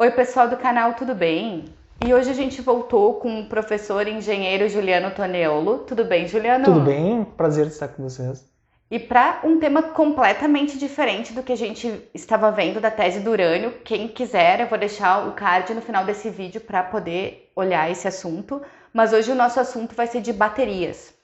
Oi pessoal do canal, tudo bem? E hoje a gente voltou com o professor engenheiro Juliano Toneolo. Tudo bem, Juliano? Tudo bem? Prazer estar com vocês. E para um tema completamente diferente do que a gente estava vendo da tese do urânio, quem quiser, eu vou deixar o card no final desse vídeo para poder olhar esse assunto. Mas hoje o nosso assunto vai ser de baterias.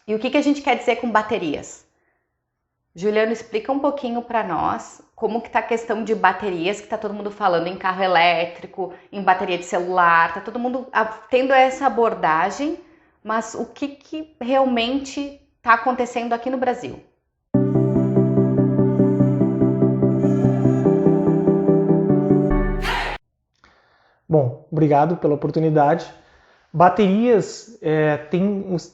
E o que a gente quer dizer com baterias? Juliano, explica um pouquinho para nós como que tá a questão de baterias, que tá todo mundo falando em carro elétrico, em bateria de celular, tá todo mundo tendo essa abordagem, mas o que realmente tá acontecendo aqui no Brasil? Bom, obrigado pela oportunidade. Baterias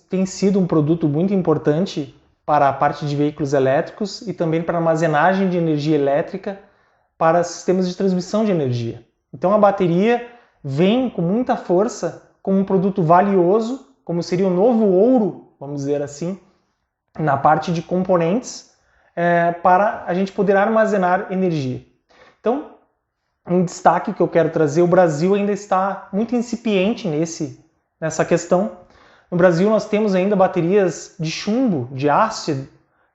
tem sido um produto muito importante para a parte de veículos elétricos e também para armazenagem de energia elétrica para sistemas de transmissão de energia. Então a bateria vem com muita força como um produto valioso, como seria o novo ouro, vamos dizer assim, na parte de componentes para a gente poder armazenar energia. Então, um destaque que eu quero trazer, o Brasil ainda está muito incipiente nessa questão. No Brasil nós temos ainda baterias de chumbo, de ácido,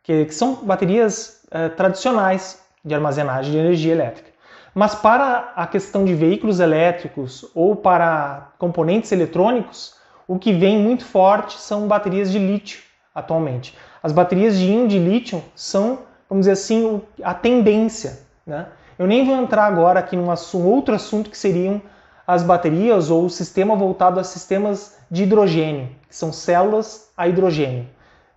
que são baterias tradicionais de armazenagem de energia elétrica. Mas para a questão de veículos elétricos ou para componentes eletrônicos, o que vem muito forte são baterias de lítio atualmente. As baterias de íon de lítio são, vamos dizer assim, a tendência, né? Eu nem vou entrar agora aqui num outro assunto que seriam as baterias ou o sistema voltado a sistemas de hidrogênio, que são células a hidrogênio.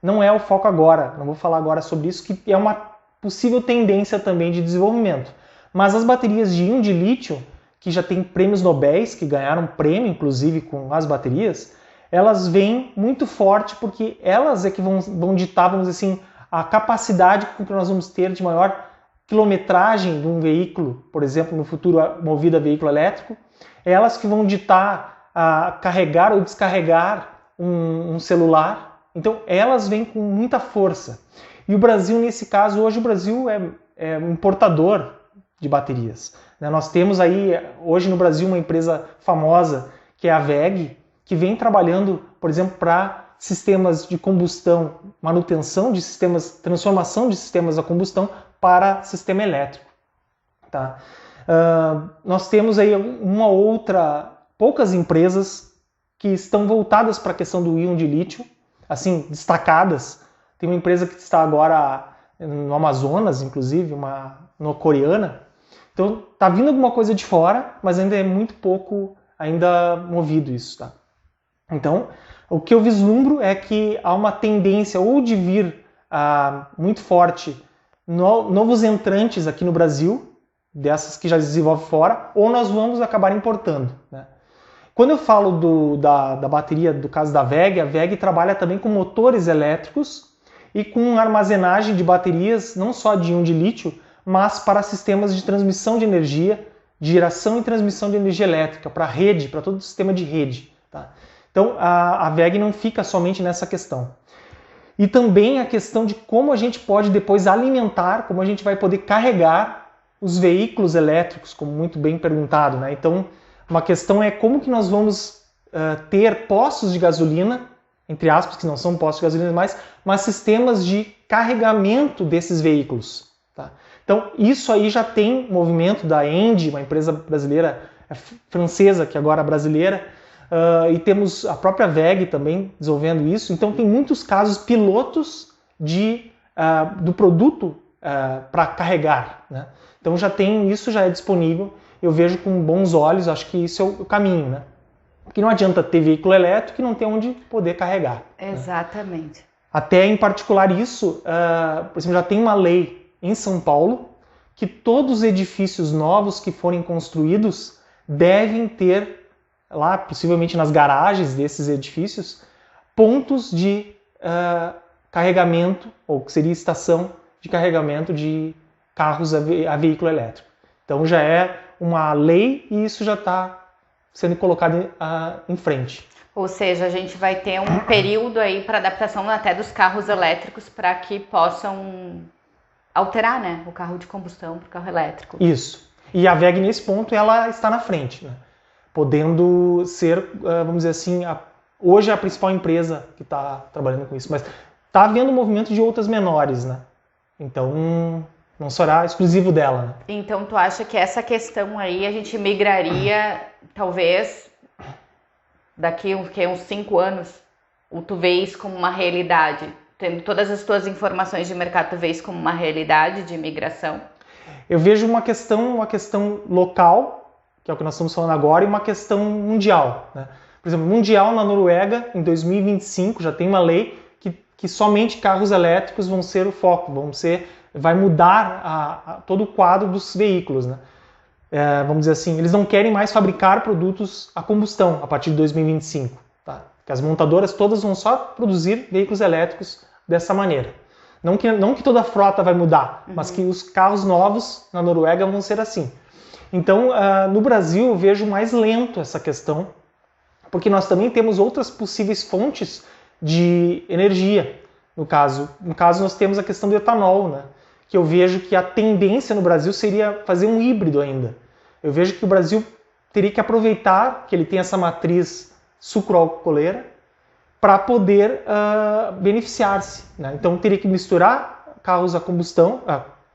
Não é o foco agora, não vou falar agora sobre isso, que é uma possível tendência também de desenvolvimento. Mas as baterias de íon de lítio, que já tem prêmios Nobel, que ganharam prêmio inclusive com as baterias, elas vêm muito forte porque elas é que vão ditar, vamos dizer assim, a capacidade com que nós vamos ter de maior quilometragem de um veículo, por exemplo, no futuro movido a veículo elétrico, elas que vão ditar a carregar ou descarregar um celular. Então, elas vêm com muita força. E o Brasil, nesse caso, hoje o Brasil é um importador de baterias. Nós temos aí, hoje no Brasil, uma empresa famosa, que é a WEG, que vem trabalhando, por exemplo, para sistemas de combustão, manutenção de sistemas, transformação de sistemas a combustão para sistema elétrico. Tá? Nós temos aí poucas empresas que estão voltadas para a questão do íon de lítio, assim, destacadas. Tem uma empresa que está agora no Amazonas, inclusive, uma coreana. Então, está vindo alguma coisa de fora, mas ainda é muito pouco ainda movido isso. Tá? Então, o que eu vislumbro é que há uma tendência ou de vir muito forte novos entrantes aqui no Brasil, dessas que já desenvolvem fora, ou nós vamos acabar importando. Né? Quando eu falo da bateria, do caso da WEG, a WEG trabalha também com motores elétricos e com armazenagem de baterias, não só de íon de lítio, mas para sistemas de transmissão de energia, de geração e transmissão de energia elétrica, para rede, para todo o sistema de rede. Tá? Então a WEG não fica somente nessa questão. E também a questão de como a gente pode depois alimentar, como a gente vai poder carregar os veículos elétricos, como muito bem perguntado. Né? Então, uma questão é como que nós vamos ter postos de gasolina, entre aspas, que não são postos de gasolina mas sistemas de carregamento desses veículos. Tá? Então, isso aí já tem movimento da ENGIE, uma empresa brasileira, francesa, que agora é brasileira, e temos a própria WEG também desenvolvendo isso. Então tem muitos casos pilotos do produto para carregar. Né? Então isso já é disponível. Eu vejo com bons olhos, acho que isso é o caminho. Né? Porque não adianta ter veículo elétrico e não ter onde poder carregar. Exatamente. Né? Até em particular isso, por exemplo, já tem uma lei em São Paulo que todos os edifícios novos que forem construídos devem ter lá, possivelmente nas garagens desses edifícios, pontos de carregamento, ou que seria estação de carregamento de carros a veículo elétrico. Então já é uma lei e isso já está sendo colocado em frente. Ou seja, a gente vai ter um período aí para adaptação até dos carros elétricos para que possam alterar, né, o carro de combustão para o carro elétrico. Isso. E a WEG, nesse ponto, ela está na frente, né? Podendo ser, vamos dizer assim, hoje é a principal empresa que está trabalhando com isso, mas está havendo um movimento de outras menores, né? Então, não será exclusivo dela, né? Então, tu acha que essa questão aí a gente migraria, talvez, daqui uns 5 anos? Ou tu vê isso como uma realidade? Tendo todas as tuas informações de mercado, tu vê isso como uma realidade de migração? Eu vejo uma questão local, que é o que nós estamos falando agora, e uma questão mundial, né? Por exemplo, mundial na Noruega, em 2025, já tem uma lei que somente carros elétricos vão ser o foco, vai mudar todo o quadro dos veículos, né? Vamos dizer assim, eles não querem mais fabricar produtos a combustão a partir de 2025, tá? Que as montadoras todas vão só produzir veículos elétricos dessa maneira. Não que toda a frota vai mudar, mas que os carros novos na Noruega vão ser assim. Então, no Brasil, eu vejo mais lento essa questão, porque nós também temos outras possíveis fontes de energia. No caso, nós temos a questão do etanol, né? Que eu vejo que a tendência no Brasil seria fazer um híbrido ainda. Eu vejo que o Brasil teria que aproveitar que ele tem essa matriz sucroalcooleira para poder beneficiar-se, né? Então teria que misturar carros a combustão,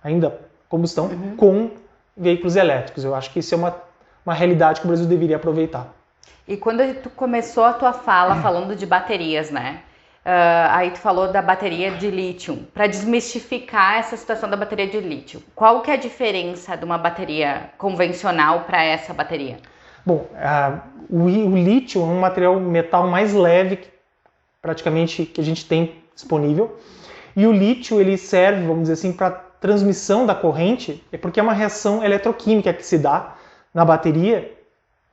ainda combustão, com veículos elétricos. Eu acho que isso é uma realidade que o Brasil deveria aproveitar. E quando tu começou a tua fala falando de baterias, né? Aí tu falou da bateria de lítio. Para desmistificar essa situação da bateria de lítio, qual que é a diferença de uma bateria convencional para essa bateria? Bom, o lítio é um metal mais leve praticamente que a gente tem disponível. E o lítio ele serve, vamos dizer assim, para transmissão da corrente, porque é uma reação eletroquímica que se dá na bateria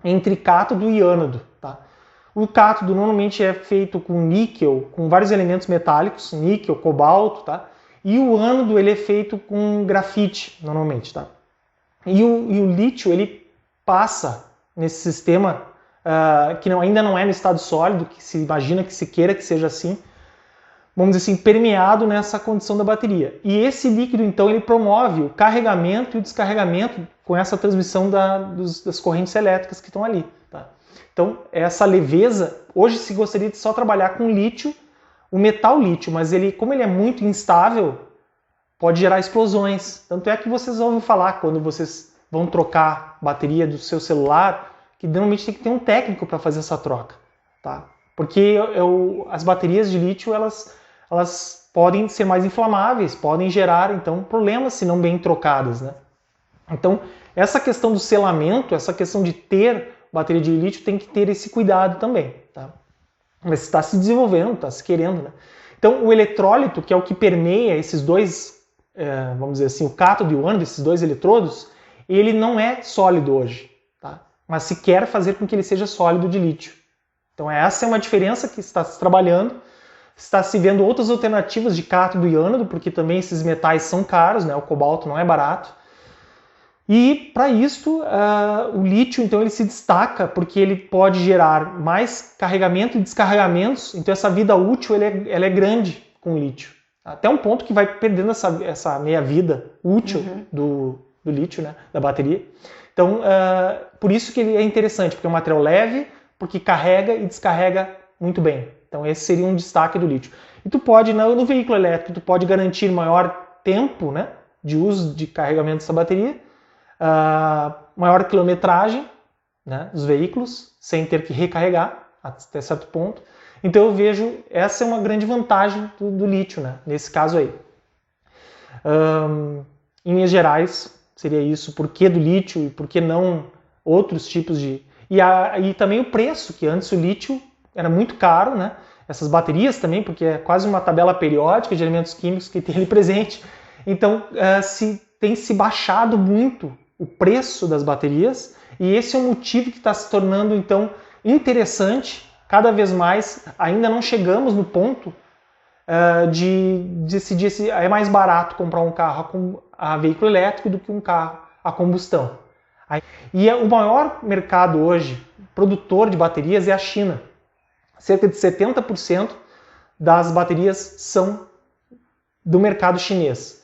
entre cátodo e ânodo, tá? O cátodo normalmente é feito com níquel, com vários elementos metálicos, níquel, cobalto, tá? E o ânodo ele é feito com grafite, normalmente, tá? E o lítio ele passa nesse sistema que ainda não é no estado sólido, que se imagina que se queira que seja assim, vamos dizer assim, permeado nessa condição da bateria. E esse líquido, então, ele promove o carregamento e o descarregamento com essa transmissão das correntes elétricas que estão ali, tá? Então, essa leveza, hoje se gostaria de só trabalhar com lítio, o metal lítio, mas como ele é muito instável, pode gerar explosões. Tanto é que vocês ouvem falar quando vocês vão trocar bateria do seu celular, que normalmente tem que ter um técnico para fazer essa troca, tá? Porque as baterias de lítio, elas podem ser mais inflamáveis, podem gerar, então, problemas se não bem trocadas, né? Então, essa questão do selamento, essa questão de ter bateria de lítio, tem que ter esse cuidado também, tá? Mas está se desenvolvendo, está se querendo, né? Então, o eletrólito, que é o que permeia esses dois, vamos dizer assim, o cátodo e o ânodo, esses dois eletrodos, ele não é sólido hoje, tá? Mas se quer fazer com que ele seja sólido de lítio. Então, essa é uma diferença que está se trabalhando. Está se vendo outras alternativas de cátodo e ânodo, porque também esses metais são caros, né? O cobalto não é barato. E para isso, o lítio, então, ele se destaca porque ele pode gerar mais carregamento e descarregamentos. Então, essa vida útil ela é grande com o lítio. Até um ponto que vai perdendo essa meia-vida útil do lítio, né? Da bateria. Então, por isso que ele é interessante, porque é um material leve, porque carrega e descarrega muito bem. Então, esse seria um destaque do lítio. E tu pode, no veículo elétrico, tu pode garantir maior tempo, né, de uso de carregamento dessa bateria, maior quilometragem, né, dos veículos, sem ter que recarregar até certo ponto. Então, eu vejo essa é uma grande vantagem do lítio, né, nesse caso aí. Em linhas gerais, seria isso. Por que do lítio e por que não outros tipos de... E também o preço, que antes o lítio era muito caro, né? Essas baterias também, porque é quase uma tabela periódica de elementos químicos que tem ali presente. Então, tem se baixado muito o preço das baterias, e esse é um motivo que está se tornando, então, interessante, cada vez mais. Ainda não chegamos no ponto de decidir se é mais barato comprar um carro a veículo elétrico do que um carro a combustão. E o maior mercado hoje, produtor de baterias, é a China. Cerca de 70% das baterias são do mercado chinês.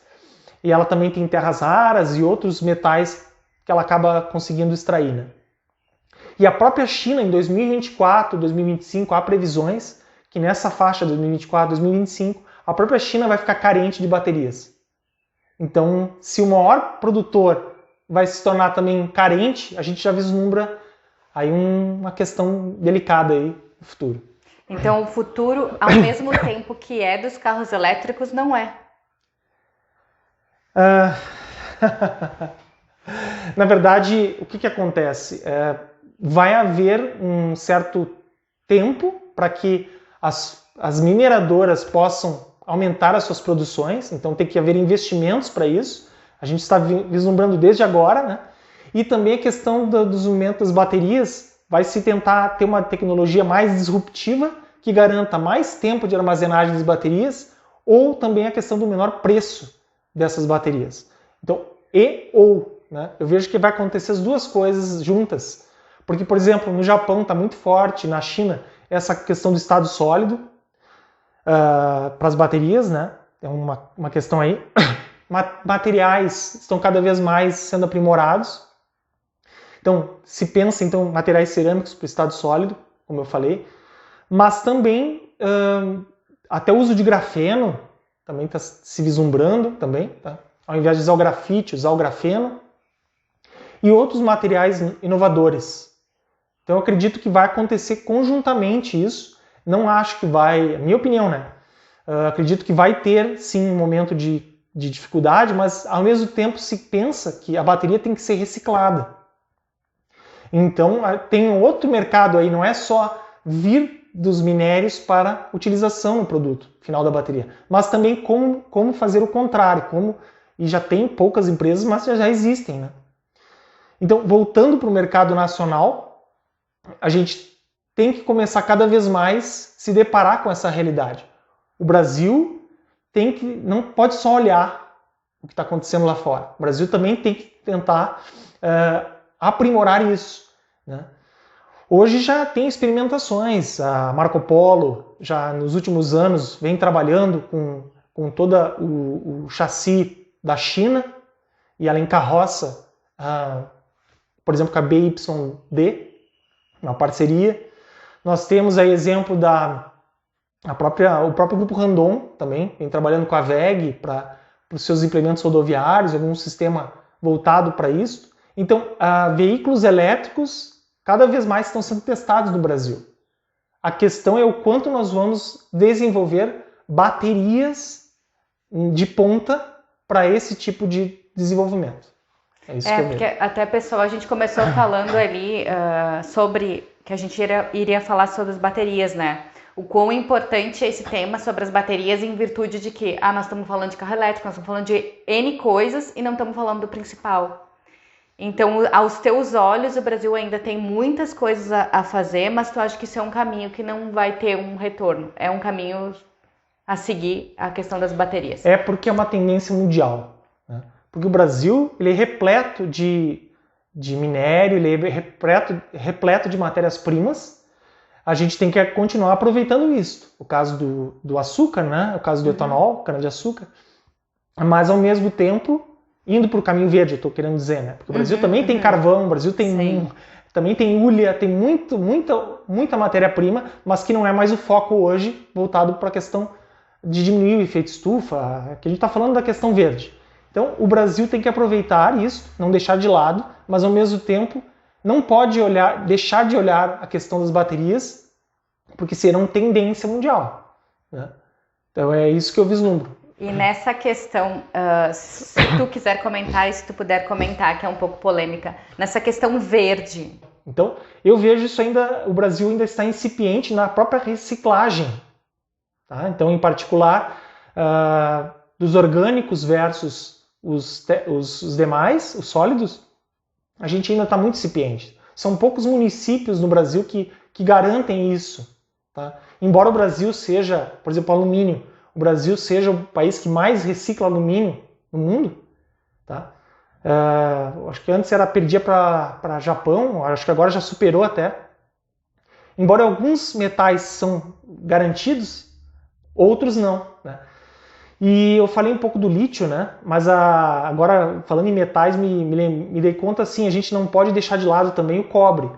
E ela também tem terras raras e outros metais que ela acaba conseguindo extrair, né? E a própria China, em 2024, 2025, há previsões que nessa faixa 2024, 2025, a própria China vai ficar carente de baterias. Então, se o maior produtor vai se tornar também carente, a gente já vislumbra aí uma questão delicada aí no futuro. Então, o futuro, ao mesmo tempo que é dos carros elétricos, não é. Na verdade, o que acontece? Vai haver um certo tempo para que as mineradoras possam aumentar as suas produções, então tem que haver investimentos para isso. A gente está vislumbrando desde agora, né? E também a questão do desenvolvimento das baterias, vai se tentar ter uma tecnologia mais disruptiva que garanta mais tempo de armazenagem das baterias ou também a questão do menor preço dessas baterias. Então, né? Eu vejo que vai acontecer as duas coisas juntas. Porque, por exemplo, no Japão está muito forte, na China, essa questão do estado sólido para as baterias, né? É uma questão aí. Materiais estão cada vez mais sendo aprimorados. Então, se pensa em materiais cerâmicos para o estado sólido, como eu falei, mas também até o uso de grafeno também está se vislumbrando também, tá? Ao invés de usar o grafite, usar o grafeno e outros materiais inovadores. Então, eu acredito que vai acontecer conjuntamente isso. Não acho que vai, minha opinião, né? Acredito que vai ter, sim, um momento de dificuldade, mas, ao mesmo tempo, se pensa que a bateria tem que ser reciclada. Então, tem um outro mercado aí, não é só vir dos minérios para utilização no produto final da bateria, mas também como fazer o contrário, e já tem poucas empresas, mas já existem, né? Então, voltando para o mercado nacional, a gente tem que começar cada vez mais se deparar com essa realidade. O Brasil não pode só olhar o que está acontecendo lá fora. O Brasil também tem que tentar aprimorar isso, né? Hoje já tem experimentações. A Marco Polo já nos últimos anos vem trabalhando com todo o chassi da China e ela encarroça, por exemplo, com a BYD, uma parceria. Nós temos aí exemplo o próprio Grupo Randon também, vem trabalhando com a WEG para os seus implementos rodoviários, algum sistema voltado para isso. Então, veículos elétricos cada vez mais estão sendo testados no Brasil. A questão é o quanto nós vamos desenvolver baterias de ponta para esse tipo de desenvolvimento. É isso que eu porque até pessoal, a gente começou falando ali sobre que a gente iria falar sobre as baterias, né? O quão importante é esse tema sobre as baterias em virtude de que nós estamos falando de carro elétrico, nós estamos falando de N coisas e não estamos falando do principal. Então, aos teus olhos, o Brasil ainda tem muitas coisas a fazer, mas tu acha que isso é um caminho que não vai ter um retorno? É um caminho a seguir, a questão das baterias? É porque é uma tendência mundial, né? Porque o Brasil ele é repleto de minério, ele é repleto de matérias-primas. A gente tem que continuar aproveitando isso. O caso do açúcar, né? O caso do etanol, cana-de-açúcar. Mas, ao mesmo tempo, indo para o caminho verde, eu estou querendo dizer, né? Porque o Brasil também tem carvão, o Brasil também tem ulha, tem muita matéria-prima, mas que não é mais o foco hoje voltado para a questão de diminuir o efeito estufa, que a gente está falando da questão verde. Então, o Brasil tem que aproveitar isso, não deixar de lado, mas, ao mesmo tempo, não pode deixar de olhar a questão das baterias, porque serão tendência mundial, né? Então, é isso que eu vislumbro. E nessa questão, se tu quiser comentar e se tu puder comentar, que é um pouco polêmica, nessa questão verde. Então, eu vejo isso ainda, o Brasil ainda está incipiente na própria reciclagem, tá? Então, em particular, dos orgânicos versus os demais, os sólidos, a gente ainda está muito incipiente. São poucos municípios no Brasil que garantem isso, tá? Embora o Brasil seja, por exemplo, alumínio, o Brasil seja o país que mais recicla alumínio no mundo, tá? Acho que antes perdia para Japão, acho que agora já superou até. Embora alguns metais são garantidos, outros não, né? E eu falei um pouco do lítio, né? Mas agora, falando em metais, me dei conta, assim, a gente não pode deixar de lado também o cobre.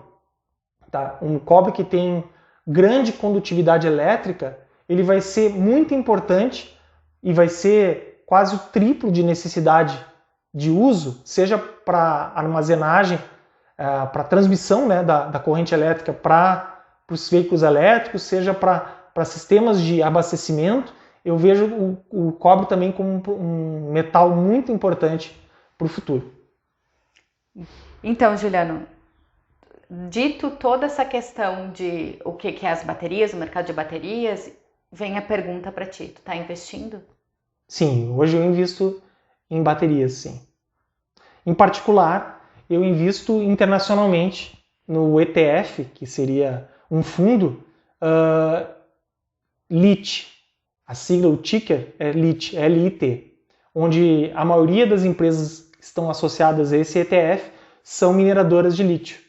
Tá? Um cobre que tem grande condutividade elétrica, ele vai ser muito importante e vai ser quase o triplo de necessidade de uso, seja para armazenagem, para transmissão, né, da corrente elétrica para os veículos elétricos, seja para sistemas de abastecimento. Eu vejo o cobre também como um metal muito importante para o futuro. Então, Juliano, dito toda essa questão de o que é as baterias, o mercado de baterias, vem a pergunta para ti. Tu está investindo? Sim, hoje eu invisto em baterias, sim. Em particular, eu invisto internacionalmente no ETF, que seria um fundo LIT. A sigla, o ticker é LIT, L-I-T, onde a maioria das empresas que estão associadas a esse ETF são mineradoras de lítio.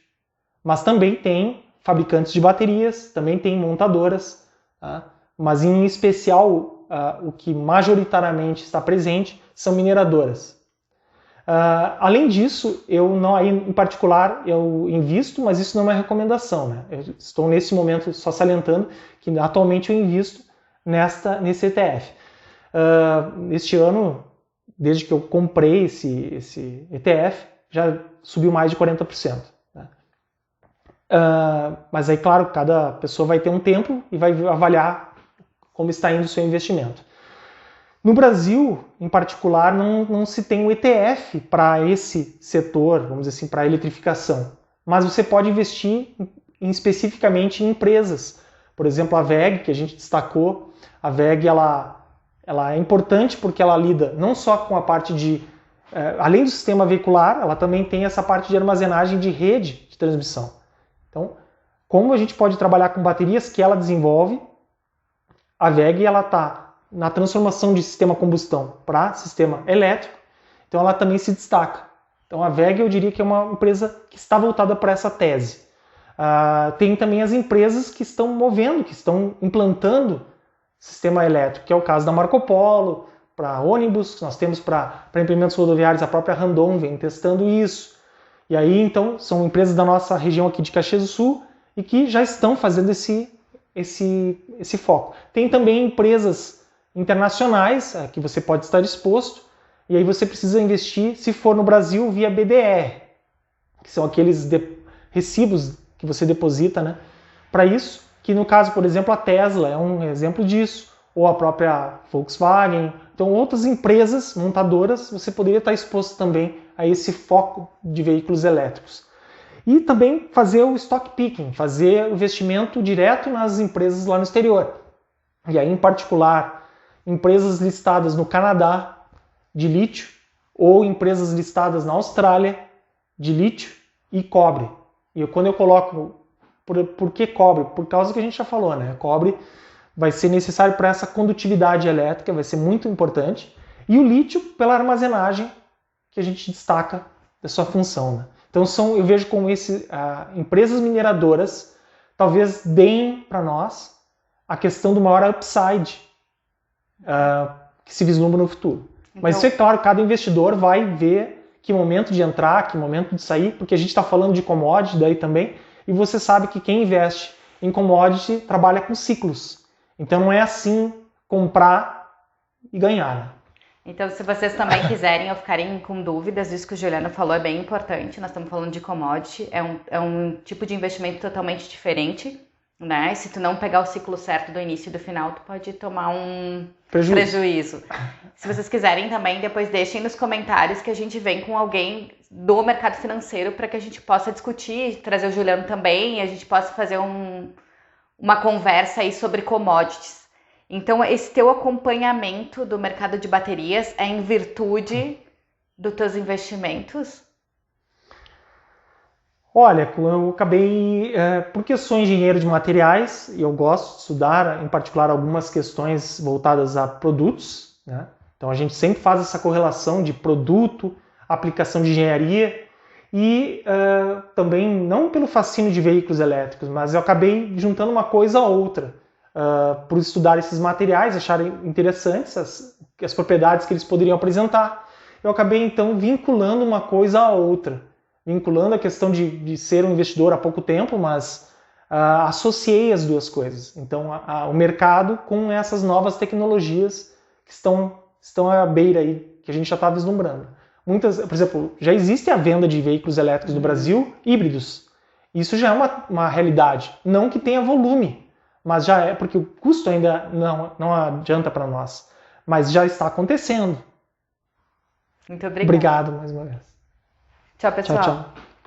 Mas também tem fabricantes de baterias, também tem montadoras, tá? Mas em especial o que majoritariamente está presente são mineradoras. Além disso, em particular, eu invisto, mas isso não é uma recomendação, né? Eu estou nesse momento só salientando que atualmente eu invisto nesse ETF. Este ano, desde que eu comprei esse ETF, já subiu mais de 40%. Né? Mas aí, claro, cada pessoa vai ter um tempo e vai avaliar como está indo o seu investimento. No Brasil, em particular, não se tem um ETF para esse setor, vamos dizer assim, para a eletrificação. Mas você pode investir especificamente em empresas. Por exemplo, a WEG, que a gente destacou, a WEG ela é importante porque ela lida não só com a parte de... além do sistema veicular, ela também tem essa parte de armazenagem de rede de transmissão. Então, como a gente pode trabalhar com baterias que ela desenvolve, a WEG está na transformação de sistema combustão para sistema elétrico, então ela também se destaca. Então a WEG eu diria que é uma empresa que está voltada para essa tese. Tem também as empresas que estão movendo, que estão implantando sistema elétrico, que é o caso da Marco Polo, para ônibus, nós temos para implementos rodoviários, a própria Randon vem testando isso. E aí então são empresas da nossa região aqui de Caxias do Sul e que já estão fazendo esse foco. Tem também empresas internacionais que você pode estar exposto, e aí você precisa investir, se for no Brasil, via BDR, que são aqueles recibos que você deposita, né? Para isso, que no caso, por exemplo, a Tesla é um exemplo disso, ou a própria Volkswagen. Então, outras empresas montadoras, você poderia estar exposto também a esse foco de veículos elétricos. E também fazer o stock picking, fazer o investimento direto nas empresas lá no exterior. E aí, em particular, empresas listadas no Canadá de lítio ou empresas listadas na Austrália de lítio e cobre. E quando eu coloco, por que cobre? Por causa que a gente já falou, né? Cobre vai ser necessário para essa condutividade elétrica, vai ser muito importante. E o lítio pela armazenagem, que a gente destaca da sua função. Né? Então eu vejo como empresas mineradoras talvez deem para nós a questão do maior upside que se vislumbra no futuro. Então, mas isso é claro, cada investidor vai ver que momento de entrar, que momento de sair, porque a gente está falando de commodity daí também, e você sabe que quem investe em commodity trabalha com ciclos. Então não é assim comprar e ganhar. Né? Então, se vocês também quiserem ou ficarem com dúvidas, isso que o Juliano falou é bem importante. Nós estamos falando de commodity, é um tipo de investimento totalmente diferente, né? Se tu não pegar o ciclo certo do início e do final, tu pode tomar um prejuízo. Se vocês quiserem também, depois deixem nos comentários que a gente vem com alguém do mercado financeiro para que a gente possa discutir, trazer o Juliano também e a gente possa fazer uma conversa aí sobre commodities. Então, esse teu acompanhamento do mercado de baterias é em virtude dos teus investimentos? Olha, eu acabei, porque eu sou engenheiro de materiais e eu gosto de estudar, em particular, algumas questões voltadas a produtos, né? Então a gente sempre faz essa correlação de produto, aplicação de engenharia e também, não pelo fascínio de veículos elétricos, mas eu acabei juntando uma coisa a outra. por estudar esses materiais, acharem interessantes as propriedades que eles poderiam apresentar. Eu acabei, então, vinculando uma coisa à outra. Vinculando a questão de ser um investidor há pouco tempo, mas associei as duas coisas. Então, o mercado com essas novas tecnologias que estão à beira aí, que a gente já está vislumbrando. Por exemplo, já existe a venda de veículos elétricos no Brasil, híbridos. Isso já é uma realidade. Não que tenha volume, mas já é, porque o custo ainda não adianta para nós. Mas já está acontecendo. Muito obrigada. Obrigado mais uma vez. Tchau, pessoal. Tchau, tchau.